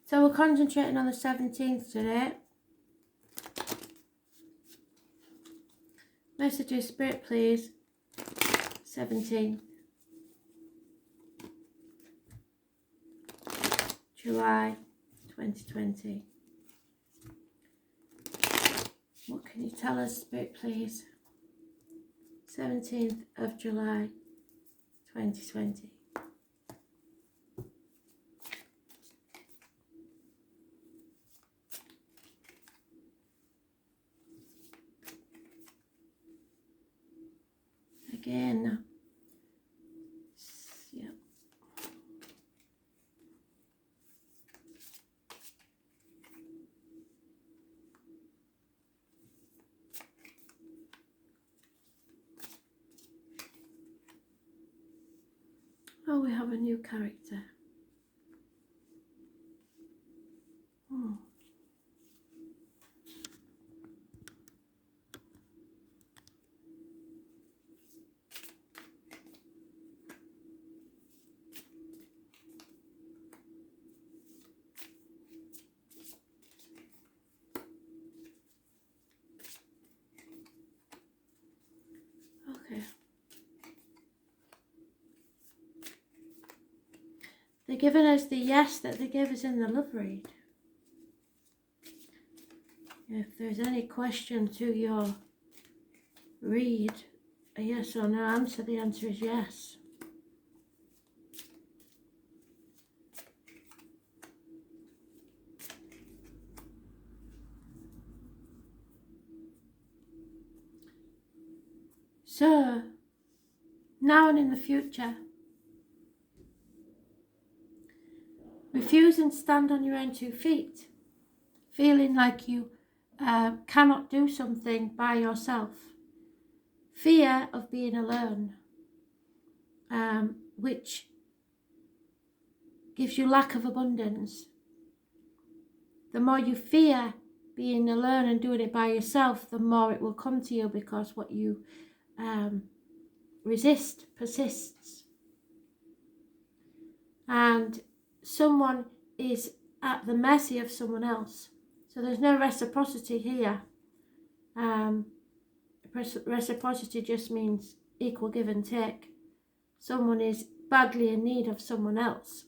So we're concentrating on the 17th today. Messages, Spirit, please. 17th. July 2020. What can you tell us, Spirit, please? 17th of July 2020. Again. Yeah. Oh, we have a new character. Oh. Okay. They're giving us the yes that they gave us in the love read. If there's any question to your read, a yes or no answer, the answer is yes. So, now and in the future, refuse and stand on your own 2 feet, feeling like you cannot do something by yourself. Fear of being alone, which gives you lack of abundance. The more you fear being alone and doing it by yourself, the more it will come to you, because what you resist persists. And someone is at the mercy of someone else. So there's no reciprocity here. Reciprocity just means equal give and take. Someone is badly in need of someone else.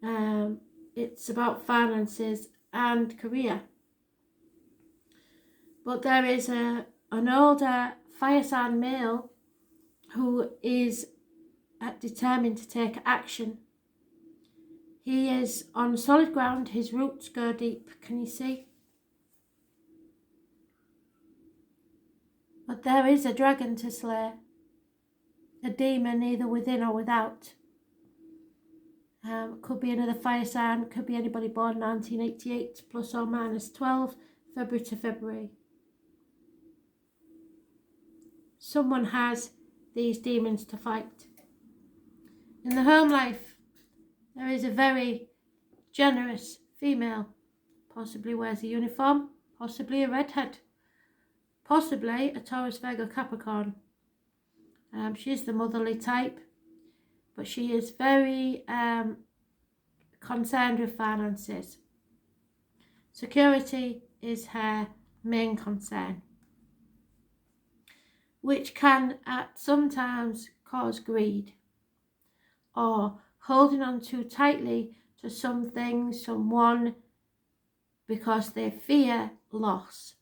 It's about finances and career. But there is an older fire sign male who is determined to take action. He is on solid ground. His roots go deep. Can you see? But there is a dragon to slay. A demon either within or without. Could be another fire sign. Could be anybody born 1988 plus or minus 12, February to February. Someone has these demons to fight. In the home life, there is a very generous female. Possibly wears a uniform. Possibly a redhead. Possibly a Taurus, Virgo, Capricorn. She is the motherly type, but she is very concerned with finances. Security is her main concern, which can sometimes cause greed or holding on too tightly to something, someone, because they fear loss.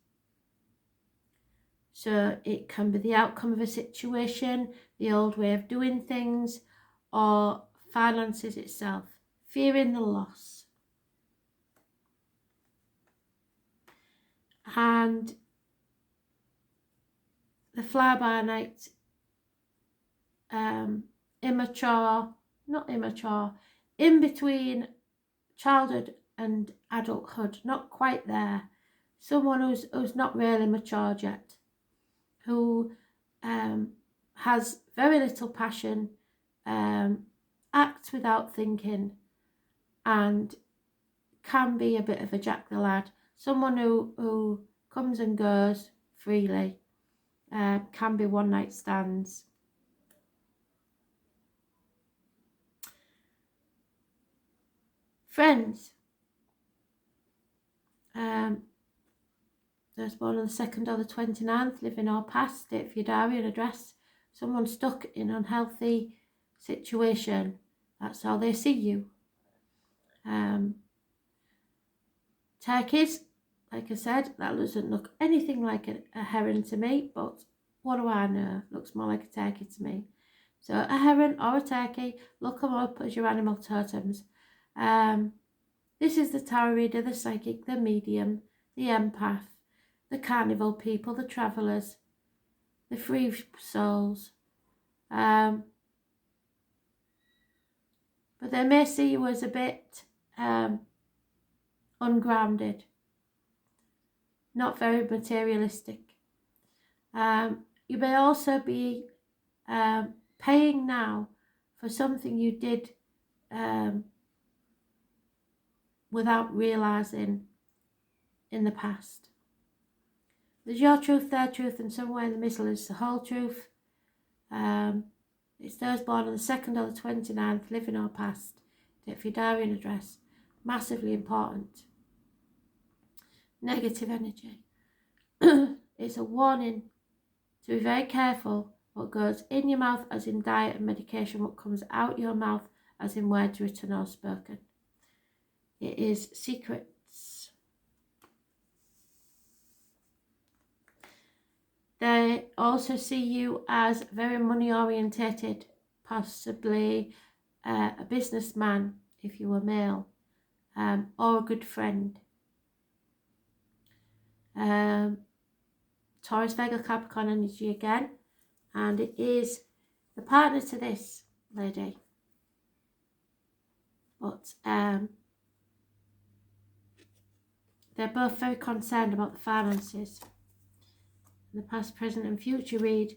So it can be the outcome of a situation, the old way of doing things, or finances itself, fearing the loss. And the fly-by-night, in between childhood and adulthood, not quite there. Someone who's not really matured yet, who has very little passion, acts without thinking, and can be a bit of a Jack the Lad. Someone who comes and goes freely, can be one night stands. Friends. Those born on the 2nd or the 29th, living or past, date for your diary and address. Someone stuck in an unhealthy situation. That's how they see you. Turkeys, like I said, that doesn't look anything like a heron to me, but what do I know? Looks more like a turkey to me. So a heron or a turkey, look them up as your animal totems. This is the tarot reader, the psychic, the medium, the empath, the carnival people, the travellers, the free souls. But they may see you as a bit ungrounded, not very materialistic. You may also be paying now for something you did without realising in the past. There's your truth, their truth, and somewhere in the middle is the whole truth. It's those born on the 2nd or the 29th, living or past. Date for your diary and address. Massively important. Negative energy. It's a warning to be very careful what goes in your mouth, as in diet and medication, what comes out your mouth, as in words written or spoken. It is secrets. They also see you as very money orientated, possibly a businessman if you were male, or a good friend. Taurus, Virgo, Capricorn energy again, and it is the partner to this lady. But they're both very concerned about the finances. The past, present and future read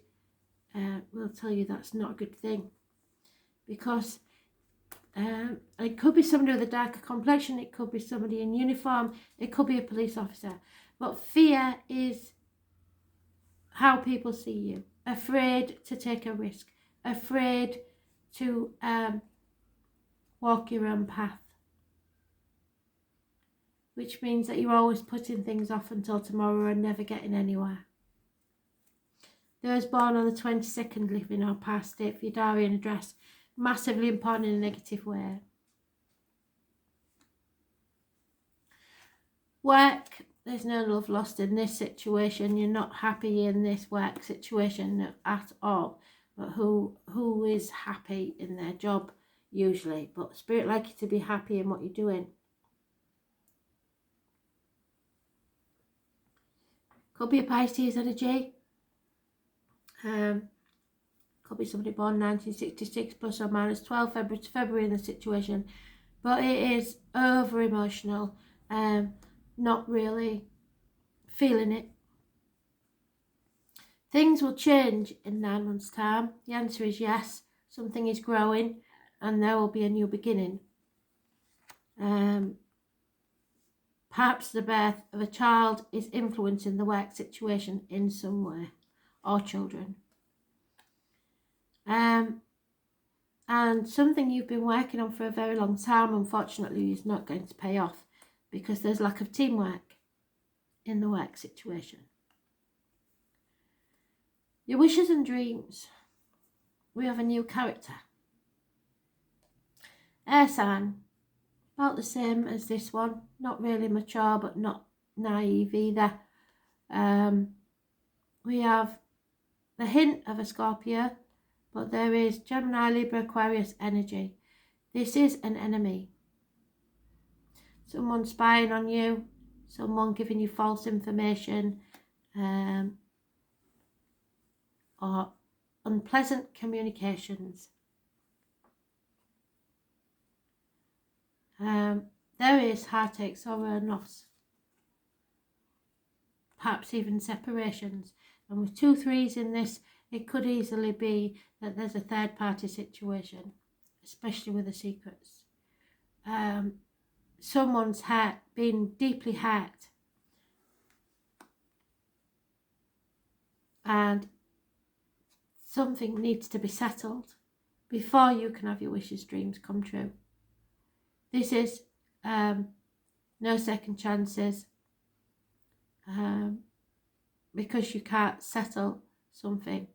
will tell you that's not a good thing, because it could be somebody with a darker complexion, it could be somebody in uniform, it could be a police officer, but fear is how people see you. Afraid to take a risk, afraid to walk your own path, which means that you're always putting things off until tomorrow and never getting anywhere. Those born on the 22nd, living or past, date for your diary and address. Massively important in a negative way. Work, there's no love lost in this situation. You're not happy in this work situation at all. But who is happy in their job usually? But Spirit like you to be happy in what you're doing. Could be a Pisces energy. Could be somebody born 1966 plus or minus 12 February in the situation. But it is over emotional. Not really feeling it. Things will change in 9 months' time. The answer is yes. Something is growing and there will be a new beginning. Perhaps the birth of a child is influencing the work situation in some way, or children. And something you've been working on for a very long time, unfortunately, is not going to pay off because there's lack of teamwork in the work situation. Your wishes and dreams. We have a new character. Air sign. About the same as this one. Not really mature, but not naive either. We have the hint of a Scorpio, but there is Gemini, Libra, Aquarius energy. This is an enemy. Someone spying on you, someone giving you false information, or unpleasant communications. There is heartache, sorrow and loss. Perhaps even separations. And with 2 3s in this, it could easily be that there's a third party situation, especially with the secrets. Someone's hurt, been deeply hurt. And something needs to be settled before you can have your wishes, dreams come true. This is no second chances, because you can't settle something.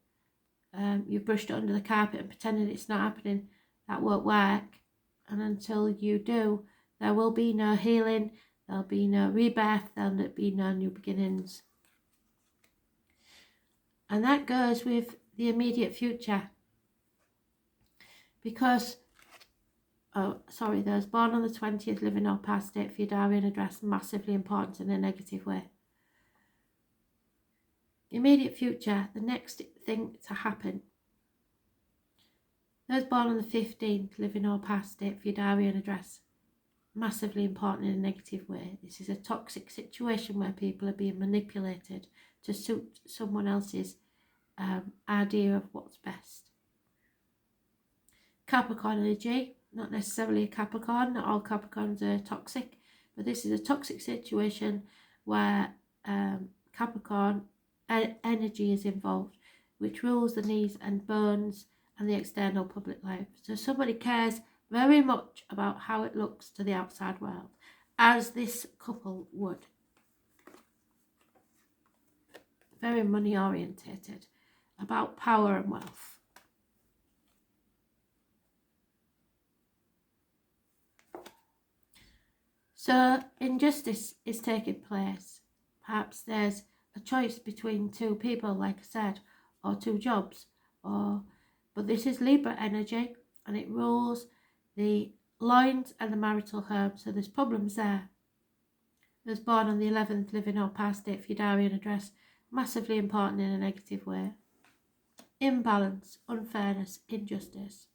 You've brushed it under the carpet and pretended it's not happening. That won't work. And until you do, there will be no healing, there'll be no rebirth, there'll be no new beginnings. And that goes with the immediate future. Because, those born on the 20th, living or past date for your diary and address, massively important in a negative way. Immediate future, the next thing to happen. Those born on the 15th, living or past date for your diary and address, massively important in a negative way. This is a toxic situation where people are being manipulated to suit someone else's idea of what's best. Capricorn energy, not necessarily a Capricorn, not all Capricorns are toxic, but this is a toxic situation where Capricorn energy is involved, which rules the knees and bones and the external public life. So somebody cares very much about how it looks to the outside world, as this couple would. Very money orientated, about power and wealth. So injustice is taking place. Perhaps there's a choice between two people, like I said, or two jobs, but this is Libra energy, and it rules the loins and the marital home. So there's problems there. Those born on the 11th, living or past date for your diary and address, massively important in a negative way. Imbalance, unfairness, injustice.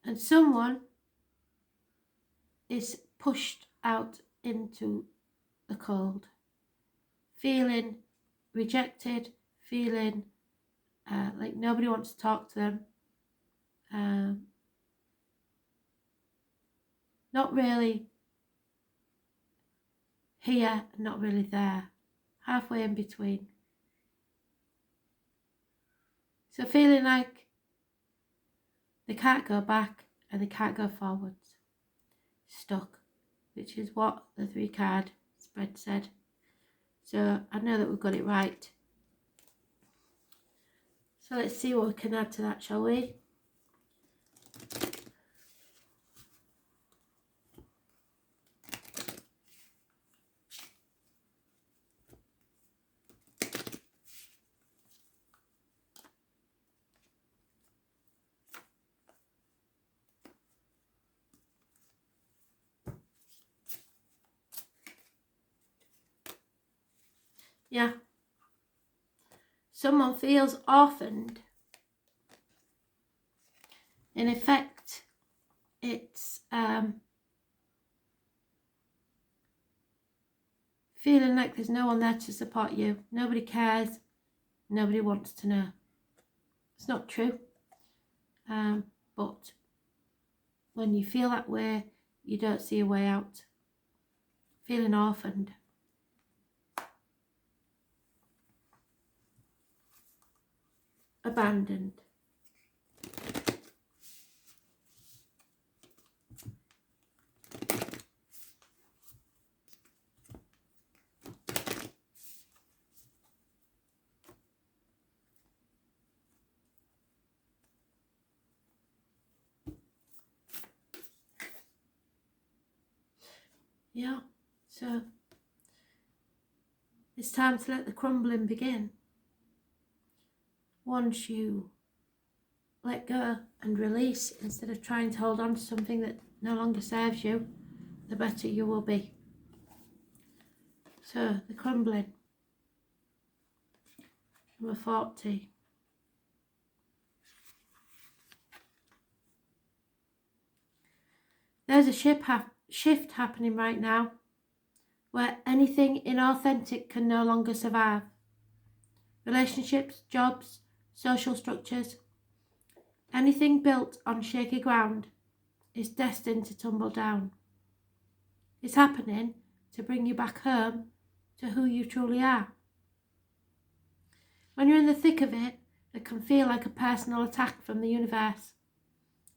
And someone is pushed out into the cold, feeling rejected, feeling like nobody wants to talk to them, not really here, not really there, halfway in between. So feeling like they can't go back and they can't go forwards, stuck, which is what the 3-card spread said. So I know that we've got it right. So let's see what we can add to that, shall we? Yeah. Someone feels orphaned. In effect, it's feeling like there's no one there to support you. Nobody cares. Nobody wants to know. It's not true. But when you feel that way, you don't see a way out. Feeling orphaned. Abandoned. Yeah, so it's time to let the crumbling begin. Once you let go and release, instead of trying to hold on to something that no longer serves you, the better you will be. So the crumbling. Number 40. There's a shift happening right now where anything inauthentic can no longer survive. Relationships, jobs, social structures, anything built on shaky ground is destined to tumble down. It's happening to bring you back home to who you truly are. When you're in the thick of it, it can feel like a personal attack from the universe.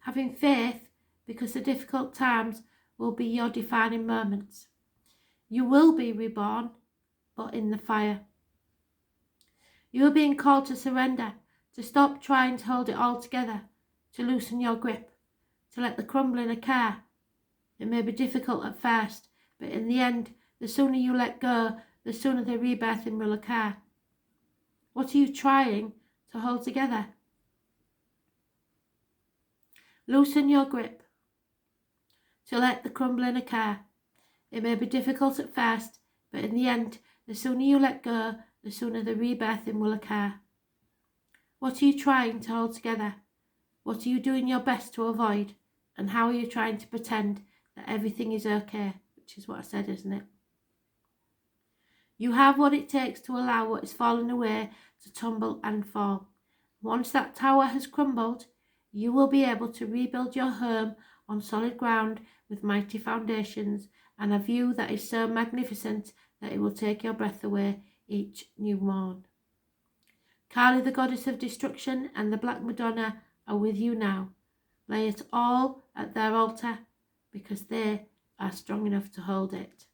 Having faith because the difficult times will be your defining moments. You will be reborn, but in the fire. You are being called to surrender, to stop trying to hold it all together, to loosen your grip, to let the crumbling occur. It may be difficult at first, but in the end, the sooner you let go, the sooner the rebirthing will occur. What are you trying to hold together? Loosen your grip, to let the crumbling occur. It may be difficult at first, but in the end, the sooner you let go, the sooner the rebirthing will occur. What are you trying to hold together? What are you doing your best to avoid? And how are you trying to pretend that everything is okay? Which is what I said, isn't it? You have what it takes to allow what is falling away to tumble and fall. Once that tower has crumbled, you will be able to rebuild your home on solid ground with mighty foundations and a view that is so magnificent that it will take your breath away each new morn. Kali, the goddess of destruction, and the Black Madonna are with you now. Lay it all at their altar, because they are strong enough to hold it.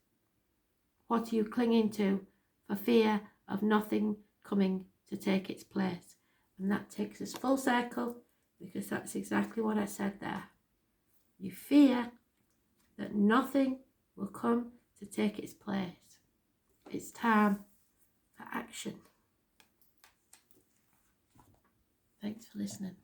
What are you clinging to for fear of nothing coming to take its place? And that takes us full circle, because that's exactly what I said there. You fear that nothing will come to take its place. It's time for action. Thanks for listening.